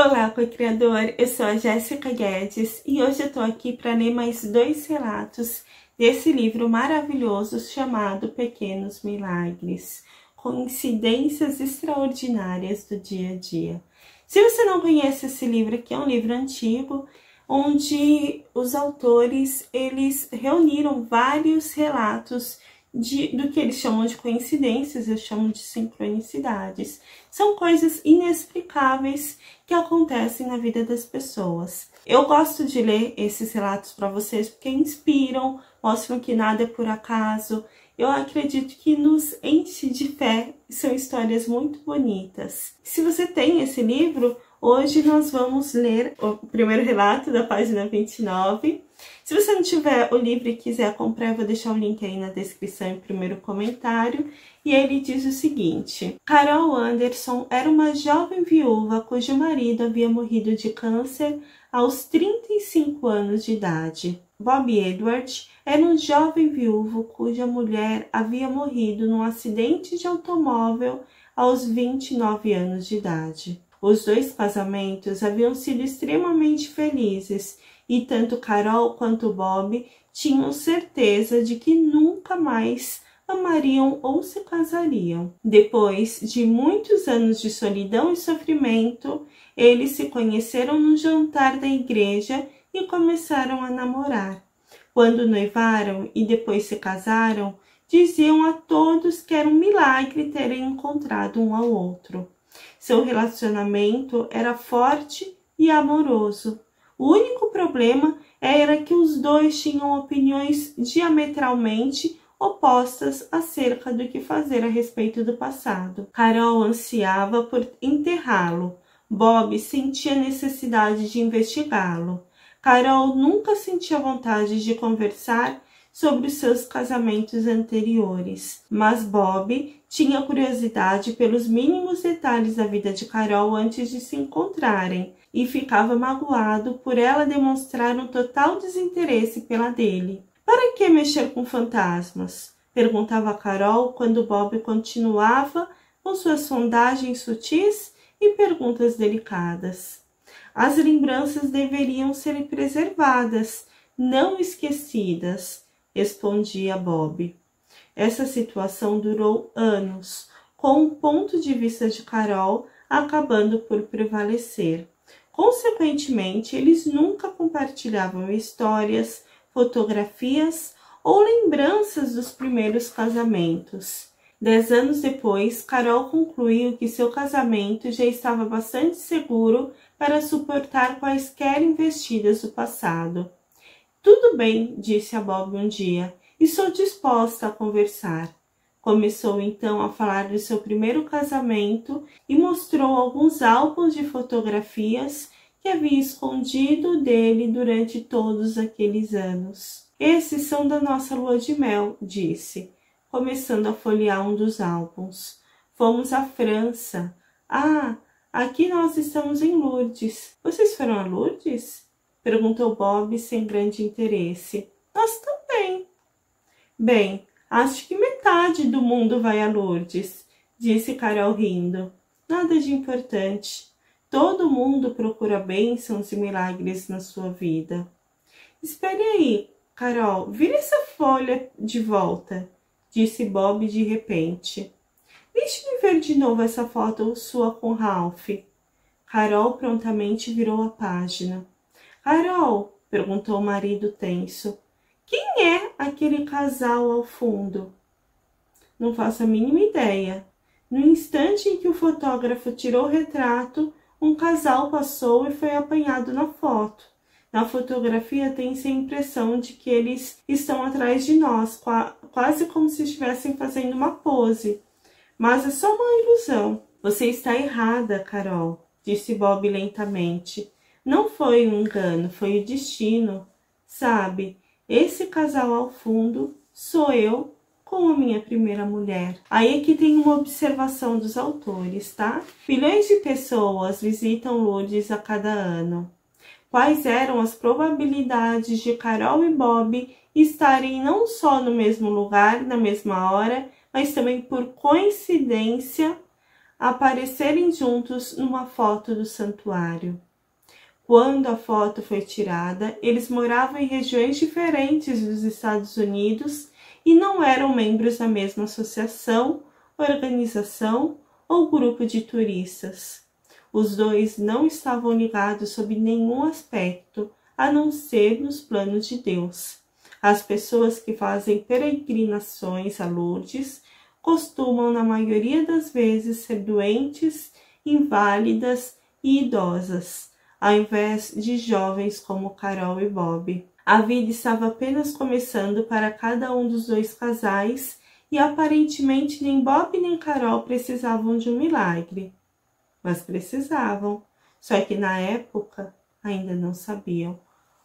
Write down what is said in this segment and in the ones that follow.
Olá, co-criador! Eu sou a Jéssica Guedes e hoje eu tô aqui para ler mais 2 relatos desse livro maravilhoso chamado Pequenos Milagres, coincidências extraordinárias do dia a dia. Se você não conhece esse livro aqui, é um livro antigo, onde os autores eles reuniram vários relatos do que eles chamam de coincidências, eu chamo de sincronicidades. São coisas inexplicáveis que acontecem na vida das pessoas. Eu gosto de ler esses relatos para vocês porque inspiram, mostram que nada é por acaso. Eu acredito que nos enche de fé, são histórias muito bonitas. Se você tem esse livro, hoje nós vamos ler o primeiro relato da página 29. Se você não tiver o livro e quiser comprar, eu vou deixar o link aí na descrição e primeiro comentário. E ele diz o seguinte: Carol Anderson era uma jovem viúva cujo marido havia morrido de câncer aos 35 anos de idade. Bob Edward era um jovem viúvo cuja mulher havia morrido num acidente de automóvel aos 29 anos de idade. Os 2 casamentos haviam sido extremamente felizes e tanto Carol quanto Bob tinham certeza de que nunca mais amariam ou se casariam. Depois de muitos anos de solidão e sofrimento, eles se conheceram num jantar da igreja e começaram a namorar. Quando noivaram e depois se casaram, diziam a todos que era um milagre terem encontrado um ao outro. Seu relacionamento era forte e amoroso. O único problema era que os 2 tinham opiniões diametralmente opostas acerca do que fazer a respeito do passado. Carol ansiava por enterrá-lo. Bob sentia necessidade de investigá-lo. Carol nunca sentia vontade de conversar sobre os seus casamentos anteriores, mas Bob tinha curiosidade pelos mínimos detalhes da vida de Carol antes de se encontrarem e ficava magoado por ela demonstrar um total desinteresse pela dele. Para que mexer com fantasmas? Perguntava Carol quando Bob continuava com suas sondagens sutis e perguntas delicadas. As lembranças deveriam ser preservadas, não esquecidas, respondia Bob. Essa situação durou anos, com o ponto de vista de Carol acabando por prevalecer. Consequentemente, eles nunca compartilhavam histórias, fotografias ou lembranças dos primeiros casamentos. 10 anos depois, Carol concluiu que seu casamento já estava bastante seguro para suportar quaisquer investidas do passado. Tudo bem, disse a Bob um dia, estou disposta a conversar. Começou então a falar do seu primeiro casamento e mostrou alguns álbuns de fotografias que havia escondido dele durante todos aqueles anos. Esses são da nossa lua de mel, disse, começando a folhear um dos álbuns. Fomos à França. Ah, aqui nós estamos em Lourdes. Vocês foram a Lourdes? Perguntou Bob sem grande interesse. Nós também. Bem, acho que metade do mundo vai a Lourdes, disse Carol rindo. Nada de importante. Todo mundo procura bênçãos e milagres na sua vida. Espere aí, Carol, vira essa folha de volta, disse Bob de repente. Deixe-me ver de novo essa foto sua com Ralph. Carol prontamente virou a página. Carol, perguntou o marido tenso, quem é aquele casal ao fundo? Não faço a mínima ideia. No instante em que o fotógrafo tirou o retrato, um casal passou e foi apanhado na foto. Na fotografia tem-se a impressão de que eles estão atrás de nós, quase como se estivessem fazendo uma pose. Mas é só uma ilusão. Você está errada, Carol, disse Bob lentamente. Não foi um engano, foi o destino. Sabe, esse casal ao fundo sou eu com a minha primeira mulher. Aí aqui tem uma observação dos autores, tá? Milhões de pessoas visitam Lourdes a cada ano. Quais eram as probabilidades de Carol e Bob estarem não só no mesmo lugar, na mesma hora, mas também por coincidência aparecerem juntos numa foto do santuário. Quando a foto foi tirada, eles moravam em regiões diferentes dos Estados Unidos e não eram membros da mesma associação, organização ou grupo de turistas. Os dois não estavam ligados sob nenhum aspecto, a não ser nos planos de Deus. As pessoas que fazem peregrinações a Lourdes costumam, na maioria das vezes, ser doentes, inválidas e idosas, ao invés de jovens como Carol e Bob. A vida estava apenas começando para cada um dos dois casais e aparentemente nem Bob nem Carol precisavam de um milagre. Mas precisavam, só que na época ainda não sabiam.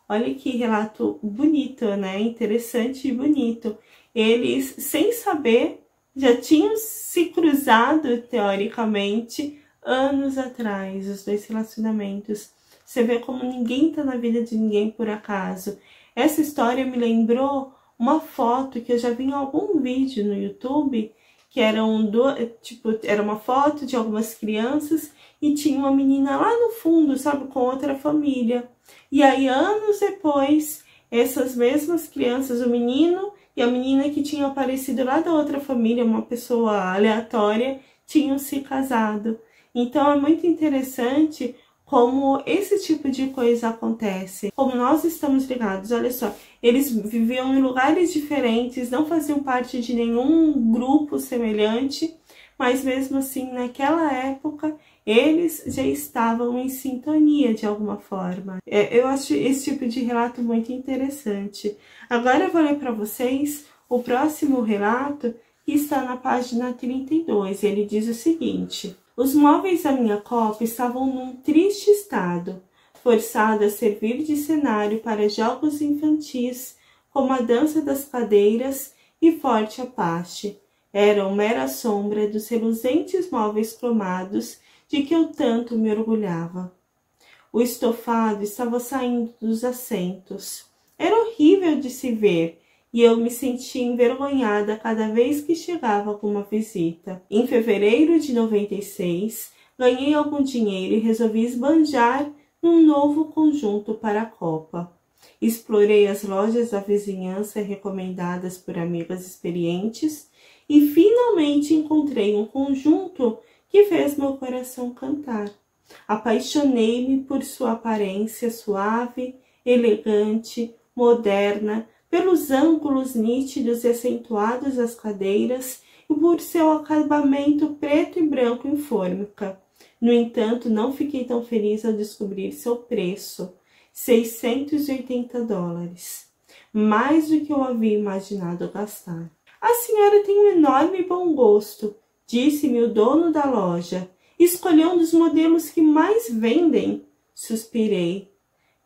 Olha que relato bonito, né? Interessante e bonito. Eles, sem saber, já tinham se cruzado, teoricamente, anos atrás, os dois relacionamentos. Você vê como ninguém tá na vida de ninguém por acaso. Essa história me lembrou uma foto que eu já vi em algum vídeo no YouTube, que era uma foto de algumas crianças e tinha uma menina lá no fundo, sabe, com outra família. E aí, anos depois, essas mesmas crianças, o menino e a menina que tinham aparecido lá da outra família, uma pessoa aleatória, tinham se casado. Então, é muito interessante como esse tipo de coisa acontece, como nós estamos ligados. Olha só, eles viviam em lugares diferentes, não faziam parte de nenhum grupo semelhante, mas mesmo assim, naquela época, eles já estavam em sintonia de alguma forma. Eu acho esse tipo de relato muito interessante. Agora eu vou ler para vocês o próximo relato, que está na página 32. Ele diz o seguinte: os móveis da minha copa estavam num triste estado, forçado a servir de cenário para jogos infantis, como a dança das cadeiras e Forte Apache. Eram mera sombra dos reluzentes móveis cromados de que eu tanto me orgulhava. O estofado estava saindo dos assentos. Era horrível de se ver, e eu me sentia envergonhada cada vez que chegava alguma visita. Em fevereiro de 96, ganhei algum dinheiro e resolvi esbanjar num novo conjunto para a Copa. Explorei as lojas da vizinhança recomendadas por amigas experientes e finalmente encontrei um conjunto que fez meu coração cantar. Apaixonei-me por sua aparência suave, elegante, moderna, pelos ângulos nítidos e acentuados das cadeiras e por seu acabamento preto e branco em fórmica. No entanto, não fiquei tão feliz ao descobrir seu preço, $680, mais do que eu havia imaginado gastar. A senhora tem um enorme bom gosto, disse-me o dono da loja. Escolheu um dos modelos que mais vendem, suspirei.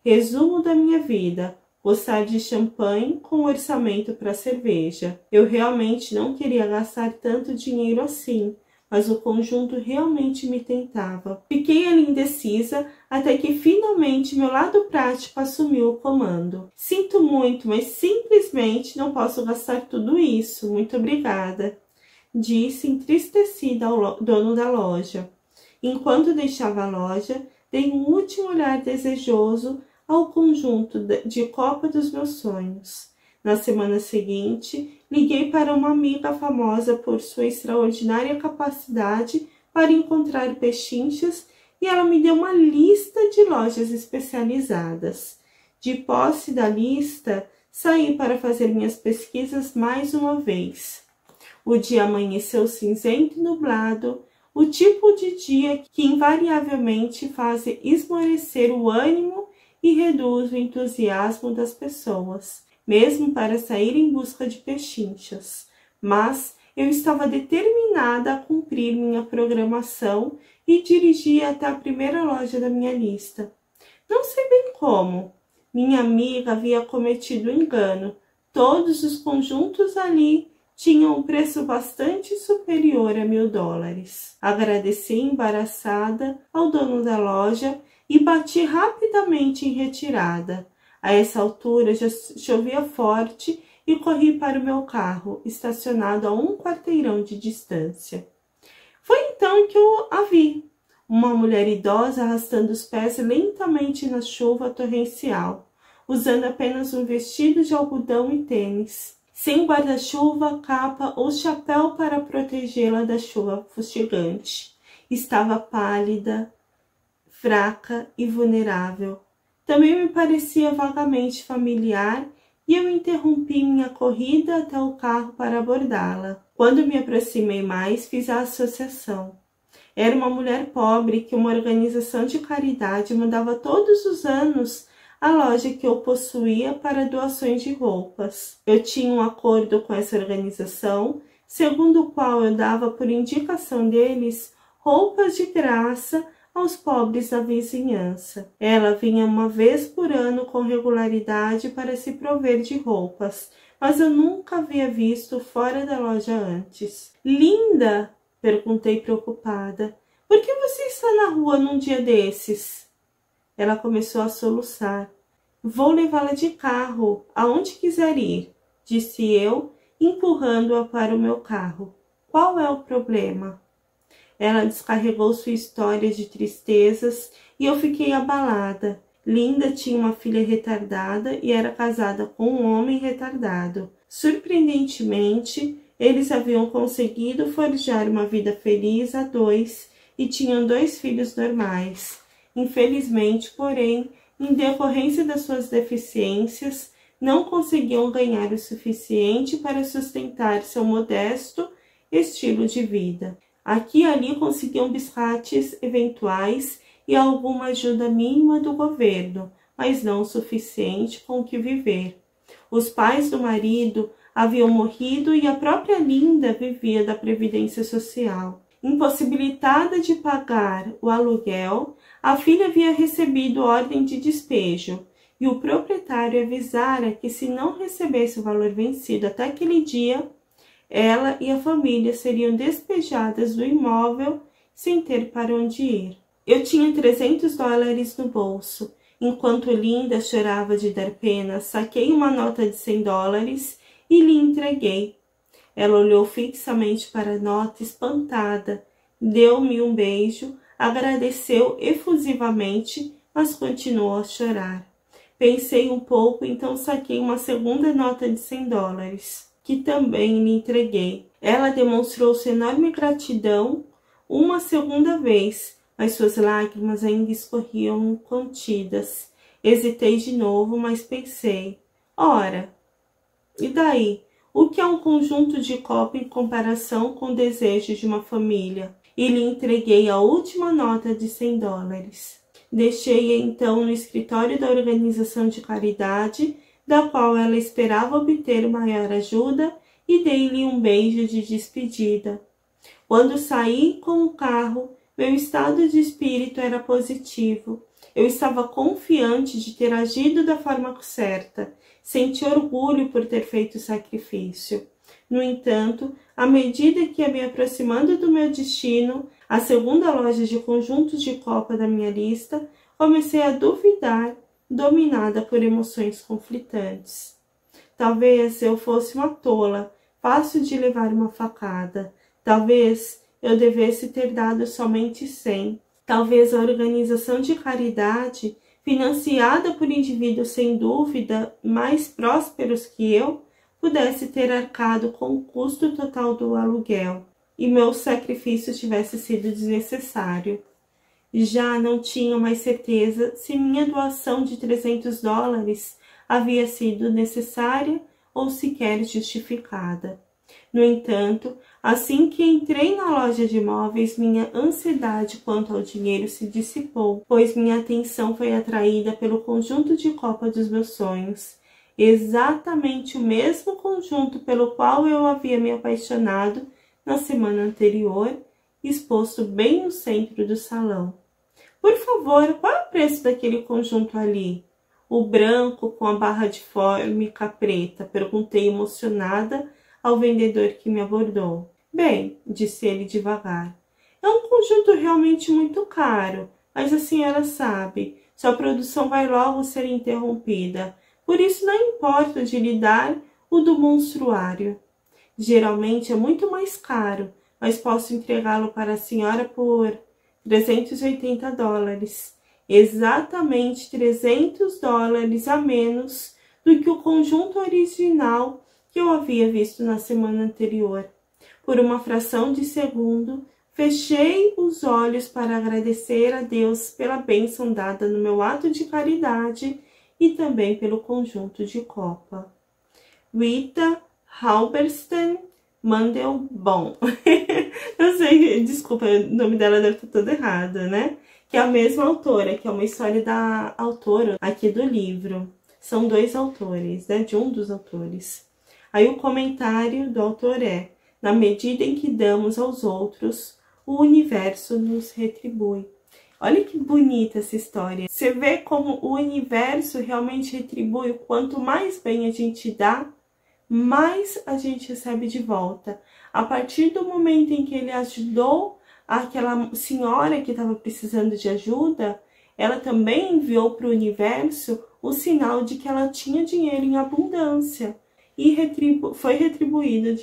Resumo da minha vida: gostar de champanhe com orçamento para cerveja. Eu realmente não queria gastar tanto dinheiro assim, mas o conjunto realmente me tentava. Fiquei ali indecisa até que finalmente meu lado prático assumiu o comando. Sinto muito, mas simplesmente não posso gastar tudo isso. Muito obrigada, disse entristecida ao dono da loja. Enquanto deixava a loja, dei um último olhar desejoso ao conjunto de copa dos meus sonhos. Na semana seguinte, liguei para uma amiga famosa por sua extraordinária capacidade para encontrar pechinchas e ela me deu uma lista de lojas especializadas. De posse da lista, saí para fazer minhas pesquisas mais uma vez. O dia amanheceu cinzento e nublado, o tipo de dia que invariavelmente faz esmorecer o ânimo e reduz o entusiasmo das pessoas, mesmo para sair em busca de pechinchas. Mas eu estava determinada a cumprir minha programação e dirigi até a primeira loja da minha lista. Não sei bem como. Minha amiga havia cometido um engano. Todos os conjuntos ali tinham um preço bastante superior a $1000. Agradeci embaraçada ao dono da loja e bati rapidamente em retirada. A essa altura já chovia forte e corri para o meu carro, estacionado a um quarteirão de distância. Foi então que eu a vi. Uma mulher idosa arrastando os pés lentamente na chuva torrencial, usando apenas um vestido de algodão e tênis, sem guarda-chuva, capa ou chapéu para protegê-la da chuva fustigante. Estava pálida, fraca e vulnerável. Também me parecia vagamente familiar e eu interrompi minha corrida até o carro para abordá-la. Quando me aproximei mais, fiz a associação. Era uma mulher pobre que uma organização de caridade mandava todos os anos à loja que eu possuía para doações de roupas. Eu tinha um acordo com essa organização, segundo o qual eu dava por indicação deles roupas de graça aos pobres da vizinhança. Ela vinha uma vez por ano com regularidade para se prover de roupas, mas eu nunca havia visto fora da loja antes. Linda! Perguntei preocupada. Por que você está na rua num dia desses? Ela começou a soluçar. Vou levá-la de carro, aonde quiser ir, disse eu, empurrando-a para o meu carro. Qual é o problema? Ela descarregou sua história de tristezas e eu fiquei abalada. Linda tinha uma filha retardada e era casada com um homem retardado. Surpreendentemente, eles haviam conseguido forjar uma vida feliz a dois e tinham 2 filhos normais. Infelizmente, porém, em decorrência das suas deficiências, não conseguiam ganhar o suficiente para sustentar seu modesto estilo de vida. Aqui e ali conseguiam biscates eventuais e alguma ajuda mínima do governo, mas não o suficiente com que viver. Os pais do marido haviam morrido e a própria Linda vivia da previdência social. Impossibilitada de pagar o aluguel, a filha havia recebido ordem de despejo e o proprietário avisara que se não recebesse o valor vencido até aquele dia, ela e a família seriam despejadas do imóvel sem ter para onde ir. Eu tinha $300 no bolso. Enquanto Linda chorava de dar pena, saquei uma nota de $100 e lhe entreguei. Ela olhou fixamente para a nota, espantada, deu-me um beijo, agradeceu efusivamente, mas continuou a chorar. Pensei um pouco, então saquei uma segunda nota de $100, que também lhe entreguei. Ela demonstrou sua enorme gratidão uma segunda vez, mas suas lágrimas ainda escorriam contidas. Hesitei de novo, mas pensei, ora, e daí? O que é um conjunto de copo em comparação com o desejo de uma família? E lhe entreguei a última nota de $100. Deixei-a então no escritório da organização de caridade, da qual ela esperava obter maior ajuda, e dei-lhe um beijo de despedida. Quando saí com o carro, meu estado de espírito era positivo. Eu estava confiante de ter agido da forma certa. Senti orgulho por ter feito o sacrifício. No entanto, à medida que ia me aproximando do meu destino, a segunda loja de conjuntos de copa da minha lista, comecei a duvidar, dominada por emoções conflitantes. Talvez eu fosse uma tola, fácil de levar uma facada. Talvez eu devesse ter dado somente 100. Talvez a organização de caridade, financiada por indivíduos sem dúvida mais prósperos que eu, pudesse ter arcado com o custo total do aluguel e meu sacrifício tivesse sido desnecessário. Já não tinha mais certeza se minha doação de $300 havia sido necessária ou sequer justificada. No entanto, assim que entrei na loja de móveis, minha ansiedade quanto ao dinheiro se dissipou, pois minha atenção foi atraída pelo conjunto de copa dos meus sonhos, exatamente o mesmo conjunto pelo qual eu havia me apaixonado na semana anterior, exposto bem no centro do salão. Por favor, qual é o preço daquele conjunto ali? O branco com a barra de fórmica preta, perguntei emocionada ao vendedor que me abordou. Bem, disse ele devagar, é um conjunto realmente muito caro, mas a senhora sabe, sua produção vai logo ser interrompida, por isso não importa de lhe dar o do monstruário. Geralmente é muito mais caro, mas posso entregá-lo para a senhora por $380. Exatamente $300 a menos do que o conjunto original que eu havia visto na semana anterior. Por uma fração de segundo, fechei os olhos para agradecer a Deus pela bênção dada no meu ato de caridade e também pelo conjunto de copa. Rita Halberstam Mandelbaum. Eu sei, desculpa, o nome dela deve estar todo errado, né? Que é a mesma autora, que é uma história da autora aqui do livro. São dois autores, né? De um dos autores. Aí o comentário do autor é: na medida em que damos aos outros, o universo nos retribui. Olha que bonita essa história. Você vê como o universo realmente retribui. Quanto mais bem a gente dá, mais a gente recebe de volta. A partir do momento em que ele ajudou aquela senhora que estava precisando de ajuda, ela também enviou para o universo o sinal de que ela tinha dinheiro em abundância. E foi retribuída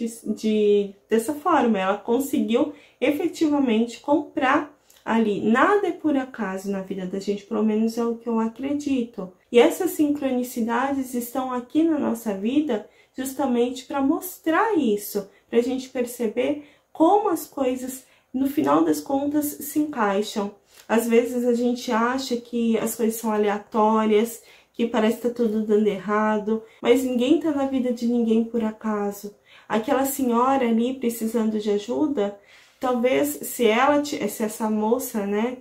dessa forma. Ela conseguiu efetivamente comprar ali. Nada é por acaso na vida da gente, pelo menos é o que eu acredito. E essas sincronicidades estão aqui na nossa vida justamente para mostrar isso, para a gente perceber como as coisas, no final das contas, se encaixam. Às vezes a gente acha que as coisas são aleatórias, que parece que tá tudo dando errado, mas ninguém tá na vida de ninguém por acaso. Aquela senhora ali precisando de ajuda, talvez se essa moça, né,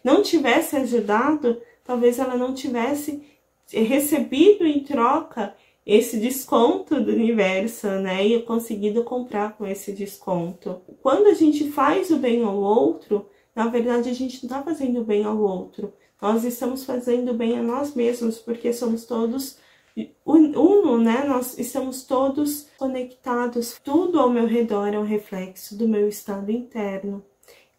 não tivesse ajudado, talvez ela não tivesse recebido em troca esse desconto do universo, né, e conseguido comprar com esse desconto. Quando a gente faz o bem ao outro, na verdade a gente não tá fazendo bem ao outro. Nós estamos fazendo bem a nós mesmos, porque somos todos uno, né? Nós estamos todos conectados. Tudo ao meu redor é um reflexo do meu estado interno.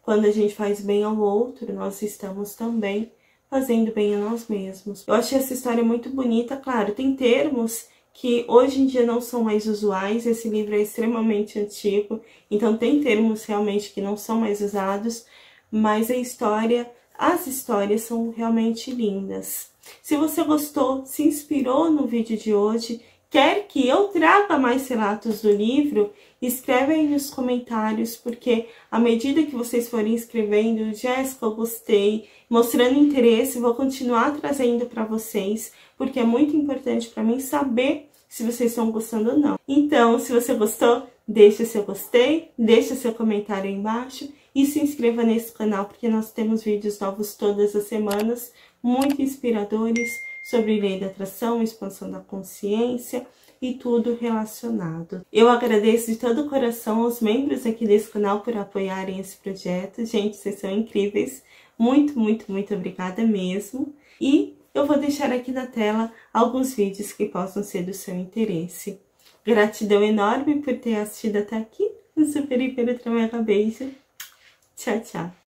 Quando a gente faz bem ao outro, nós estamos também fazendo bem a nós mesmos. Eu achei essa história muito bonita. Claro, tem termos que hoje em dia não são mais usuais. Esse livro é extremamente antigo, então tem termos realmente que não são mais usados, mas as histórias são realmente lindas. Se você gostou, se inspirou no vídeo de hoje, quer que eu traga mais relatos do livro, escreve aí nos comentários, porque à medida que vocês forem escrevendo, Jéssica, eu gostei, mostrando interesse, vou continuar trazendo para vocês, porque é muito importante para mim saber se vocês estão gostando ou não. Então, se você gostou, deixa seu gostei, deixa seu comentário aí embaixo e se inscreva nesse canal, porque nós temos vídeos novos todas as semanas, muito inspiradores, sobre lei da atração, expansão da consciência e tudo relacionado. Eu agradeço de todo o coração aos membros aqui desse canal por apoiarem esse projeto. Gente, vocês são incríveis. Muito, muito, muito obrigada mesmo. E eu vou deixar aqui na tela alguns vídeos que possam ser do seu interesse. Gratidão enorme por ter assistido até aqui. Um super, hiper, ultra, mega beijo. Tchau, tchau.